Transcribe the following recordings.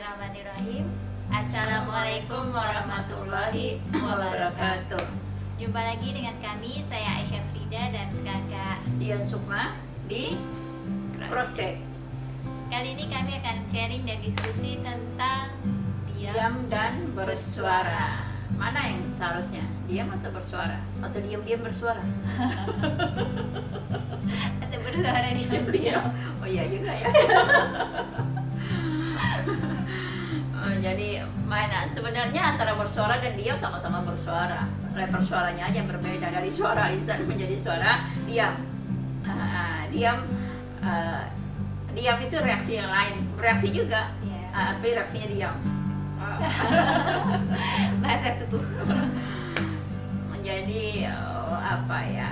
Bismillahirrahmanirrahim. Assalamualaikum warahmatullahi wabarakatuh. Jumpa lagi dengan kami, saya Aisyah Frida dan kakak Dian Sukma di Crosscheck. Kali ini kami akan sharing dan diskusi tentang Diam dan bersuara. Mana yang seharusnya? Diam atau bersuara? Atau diam-diam bersuara? atau bersuara diam-diam. Oh iya juga ya. Jadi mana sebenarnya antara bersuara dan diam sama-sama bersuara. Level suaranya aja yang berbeda, dari suara lisan menjadi suara diam. Diam itu reaksi yang lain, bereaksi juga, tapi reaksinya diam. Bahasa tubuh. Jadi apa ya?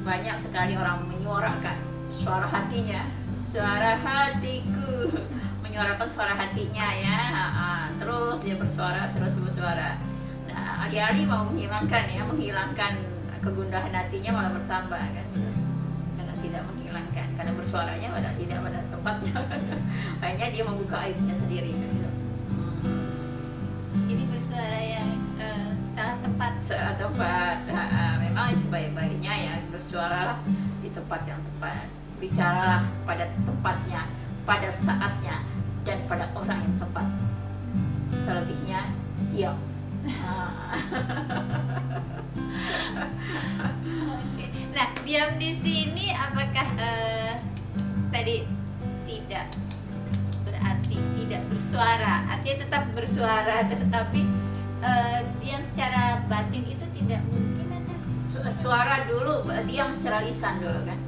Banyak sekali orang menyuarakan suara hatinya, suara hatiku, menyuarakan suara hatinya ya. Terus dia bersuara, terus bersuara. Nah, alih-alih mau menghilangkan kegundahan hatinya malah bertambah kan. Karena tidak menghilangkan, karena bersuaranya pada tidak pada tempatnya. Kayaknya dia membuka aibnya sendiri. Ini bersuara yang sangat tepat. Sangat tepat. Memang sebaik-baiknya ya bersuaralah di tempat yang tepat. Bicaralah pada tempatnya, pada saatnya, dan pada orang yang tepat. Selebihnya diam. Oke. Nah, diam di sini apakah tadi tidak berarti tidak bersuara? Artinya tetap bersuara, tetapi diam secara batin itu tidak mungkin ada. Suara dulu, diam secara lisan dulu kan.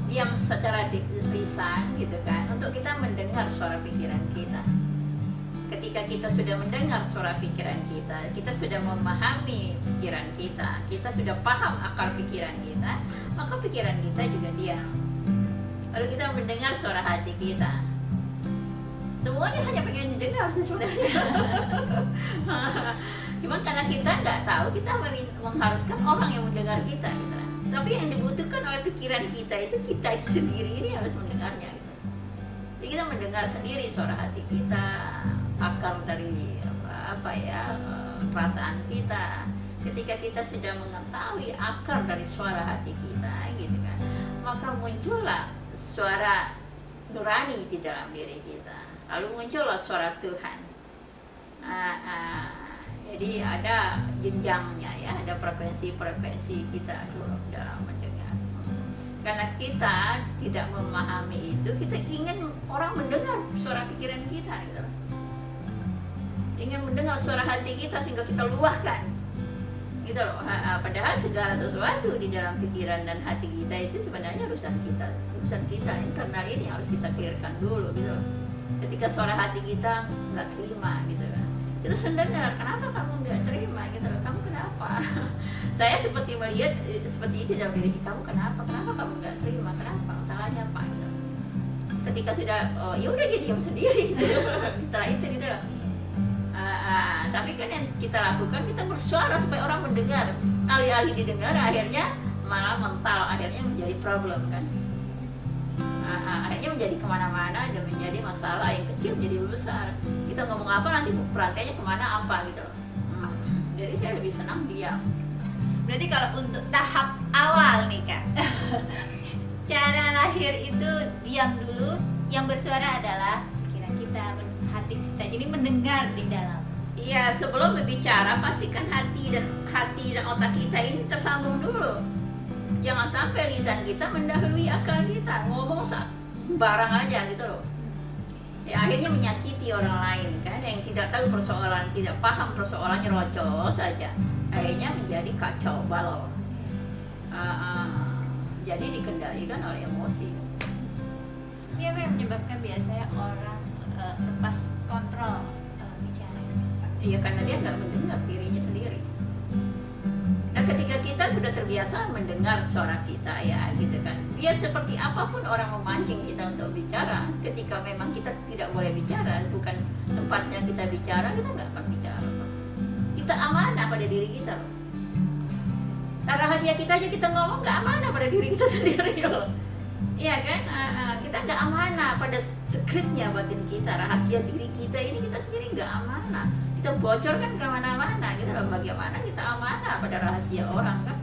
Diam secara lisan gitu kan, untuk kita mendengar suara pikiran kita. Ketika kita sudah mendengar suara pikiran kita sudah memahami pikiran kita sudah paham akar pikiran kita, maka pikiran kita juga diam. Lalu kita mendengar suara hati kita. Semuanya hanya pengen dengar sih sebenarnya. Cuman karena kita nggak tahu, kita mengharuskan orang yang mendengar kita gitu. Tapi yang dibutuhkan oleh pikiran kita itu sendiri ini harus mendengarnya gitu. Jadi kita mendengar sendiri suara hati kita, akar dari perasaan kita. Ketika kita sudah mengetahui akar dari suara hati kita gitu kan, maka muncullah suara nurani di dalam diri kita. Lalu muncullah suara Tuhan. Jadi ada jenjangnya ya, ada frekuensi kita dulu dalam mendengar. Karena kita tidak memahami itu, kita ingin orang mendengar suara pikiran kita gitu. Ingin mendengar suara hati kita sehingga kita luahkan gitu loh. Padahal segala sesuatu di dalam pikiran dan hati kita itu sebenarnya urusan kita internal ini harus kita clearkan dulu gitu loh. Ketika suara hati kita nggak terima gitu kan, kita mendengar, kenapa kamu nggak terima gitu loh, kamu kenapa? Saya seperti melihat seperti itu dalam diri kamu, kenapa kamu nggak terima, kenapa, salahnya apa gitu. Ketika sudah ya udah dia diam sendiri gitu. Setelah itu gitu loh. Tapi kan yang kita lakukan, kita bersuara supaya orang mendengar. Alih-alih didengar, akhirnya malah mental, akhirnya menjadi problem kan. Akhirnya menjadi kemana-mana dan menjadi masalah yang kecil menjadi besar. Kita ngomong apa nanti perhatiannya kemana apa gitu. Jadi saya lebih senang diam. Berarti kalau untuk tahap awal nih Kak, secara lahir itu diam dulu, yang bersuara adalah pikiran kita, hati kita. Jadi mendengar di dalam. Iya, sebelum berbicara pastikan hati dan otak kita ini tersambung dulu. Jangan sampai lisan kita mendahului akal kita, ngomong barang aja gitu loh. Ya akhirnya menyakiti orang lain kan, yang tidak tahu persoalan, tidak paham persoalannya, rocos saja. Akhirnya menjadi kacau balau. Jadi dikendalikan oleh emosi. Ini apa yang menyebabkan biasanya orang lepas kontrol bicara? Iya, karena dia nggak mendengar dirinya sendiri. Nah, ketika kita sudah terbiasa mendengar suara kita ya gitu kan, biar seperti apapun orang memancing kita untuk bicara, ketika memang kita tidak boleh bicara, bukan tempatnya kita bicara, kita nggak akan bicara. Kita amanah pada diri kita. Nah, rahasia kita aja kita ngomong nggak amanah pada diri kita sendiri loh. Iya kan, kita nggak amanah pada secretnya batin kita, rahasia diri kita ini kita sendiri nggak amanah. Kita bocorkan kemana-mana, gitu loh. Bagaimana kita amanah pada rahasia orang kan?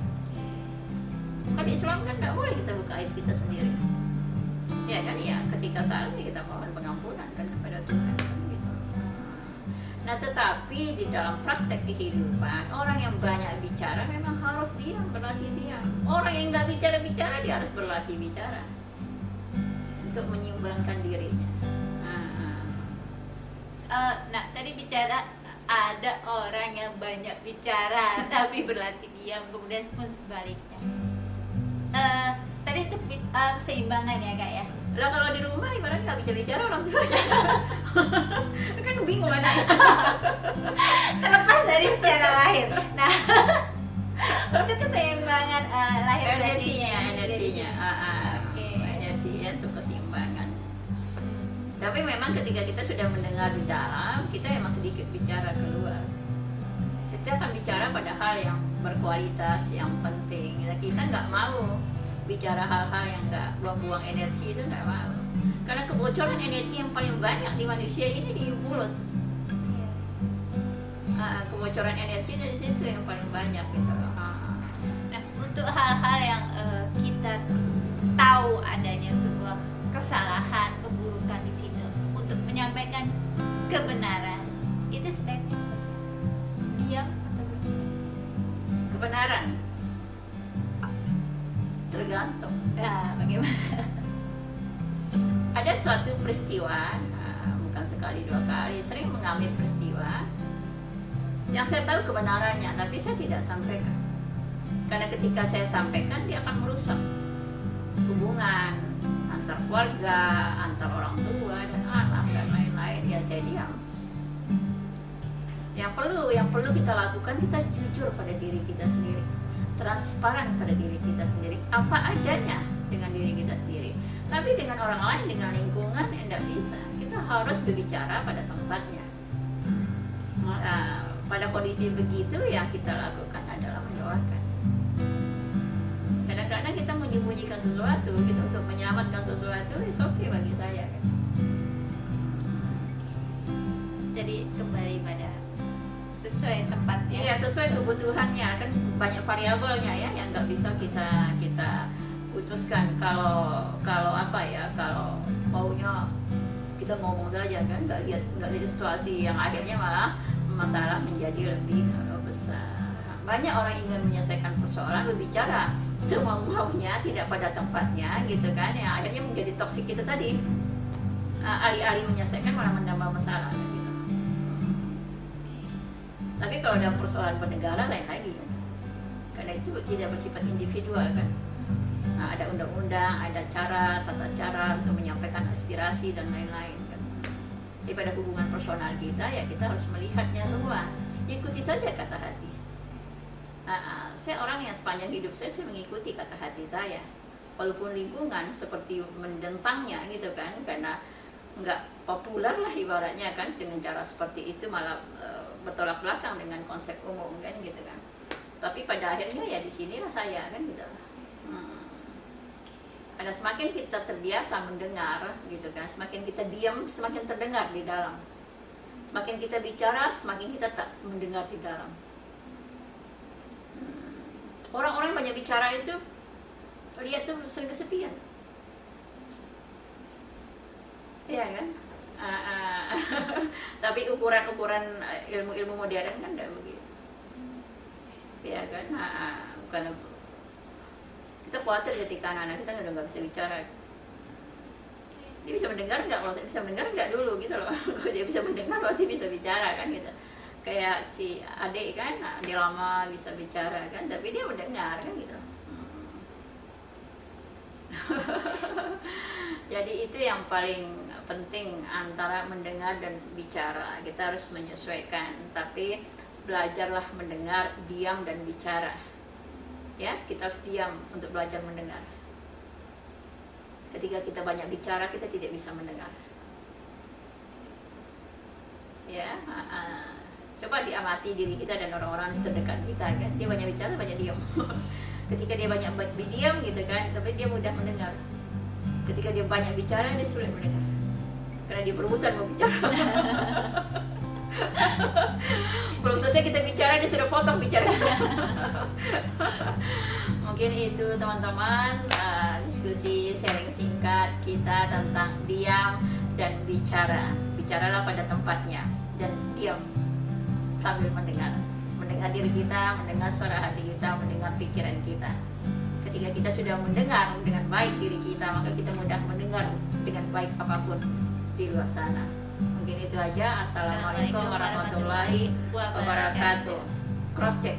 Kan Islam kan nggak boleh kita buka aib kita sendiri. Ya kan, ya ketika salah ya kita mohon pengampunan kan kepada Tuhan kan, gitu. Nah tetapi di dalam praktek kehidupan, orang yang banyak bicara memang harus diam, berlatih diam. Orang yang nggak bicara-bicara dia harus berlatih bicara untuk menyeimbangkan dirinya. Nah, tadi bicara ada orang yang banyak bicara tapi berlatih diam, kemudian pun sebaliknya. Tadi itu keseimbangan ya kak ya. Lah kalau di rumah ibaratnya nggak bisa bicara orang tuanya kan bingung anaknya. Terlepas dari secara lahir. Nah, untuk keseimbangan lahir batinnya, energinya, Oke. energinya untuk keseimbangan. Tapi memang ketika kita sudah mendengar di dalam, kita emang sedikit bicara keluar. Kita akan bicara pada hal yang berkualitas, yang penting. Kita nggak mau bicara hal-hal yang nggak buang-buang energi, itu nggak mau. Karena kebocoran energi yang paling banyak di manusia ini di mulut. Kebocoran energi dari situ yang paling banyak gitu. Nah, untuk hal-hal yang kita tahu adanya sebuah kesalahan, keburukan di situ, untuk menyampaikan kebenaran, itu sebaiknya diam atau berbicara? Kebenaran tergantung. Nah, bagaimana? Ada suatu peristiwa, bukan sekali dua kali, sering mengalami peristiwa yang saya tahu kebenarannya, tapi saya tidak sampaikan. Karena ketika saya sampaikan, dia akan merusak hubungan antar keluarga, antar orang tua dan anak dan lain-lain. Ya saya diam. Yang perlu kita lakukan, kita jujur pada diri kita sendiri, transparan pada diri kita sendiri, apa adanya dengan diri kita sendiri. Tapi dengan orang lain, dengan lingkungan, tidak bisa. Kita harus berbicara pada tempatnya. Pada kondisi begitu yang kita lakukan adalah mendoakan. Kadang-kadang kita menyembunyikan sesuatu, kita untuk menyelamatkan sesuatu, it's okay bagi saya kan. Jadi kembali pada sesuai tempatnya. Iya, sesuai kebutuhannya, kan banyak variabelnya ya yang nggak bisa kita putuskan. Kalau apa ya, kalau maunya kita ngomong saja kan, nggak lihat situasi yang akhirnya malah masalah menjadi lebih besar. Banyak orang ingin menyelesaikan persoalan, berbicara semau-maunya, tidak pada tempatnya gitu kan, yang akhirnya menjadi toksik itu tadi. Alih-alih menyelesaikan malah menambah masalah gitu. Tapi kalau dalam persoalan bernegara lain lagi kan? Karena itu tidak bersifat individual kan. Ada undang-undang, ada tata cara untuk menyampaikan aspirasi dan lain-lain kan. Daripada hubungan personal kita, ya kita harus melihatnya semua. Ikuti saja kata hati. Saya orang yang sepanjang hidup saya mengikuti kata hati saya. Walaupun lingkungan seperti mendentangnya gitu kan, karena nggak populer lah ibaratnya kan, dengan cara seperti itu malah bertolak belakang dengan konsep umum kan gitu kan. Tapi pada akhirnya ya di sinilah saya kan gitu. Ada semakin kita terbiasa mendengar gitu kan, semakin kita diam semakin terdengar di dalam. Semakin kita bicara semakin kita tak mendengar di dalam. Orang-orang banyak bicara itu lihat tuh sering kesepian. Iya kan? Tapi ukuran-ukuran ilmu-ilmu modern kan tidak begitu. Iya kan? Bukan. Kita khawatir ketika anak-anak kita udah nggak bisa bicara. Dia bisa mendengar nggak? Kalau bisa mendengar nggak dulu gitu loh. Kalau dia bisa mendengar berarti bisa bicara kan gitu. Kayak si adik kan, dia lama bisa bicara kan, tapi dia mendengar kan gitu. Jadi itu yang paling penting antara mendengar dan bicara. Kita harus menyesuaikan, tapi belajarlah mendengar, diam dan bicara. Ya, kita harus diam untuk belajar mendengar. Ketika kita banyak bicara, kita tidak bisa mendengar. Ya, coba diamati diri kita dan orang-orang terdekat kita kan. Dia banyak bicara, banyak diam. Ketika dia banyak diam gitu kan, tapi dia mudah mendengar. Ketika dia banyak bicara, dia sulit mendengar. karena dia berebutan mau bicara. Belum selesai kita bicara dia sudah potong bicaranya. Mungkin itu teman-teman, diskusi sharing singkat kita tentang diam dan bicara. Bicaralah pada tempatnya dan diam sambil mendengar diri kita, mendengar suara hati kita, mendengar pikiran kita. Ketika kita sudah mendengar dengan baik diri kita, maka kita mudah mendengar dengan baik apapun di luar sana. Mungkin itu aja. Assalamualaikum warahmatullahi wabarakatuh. Cross check.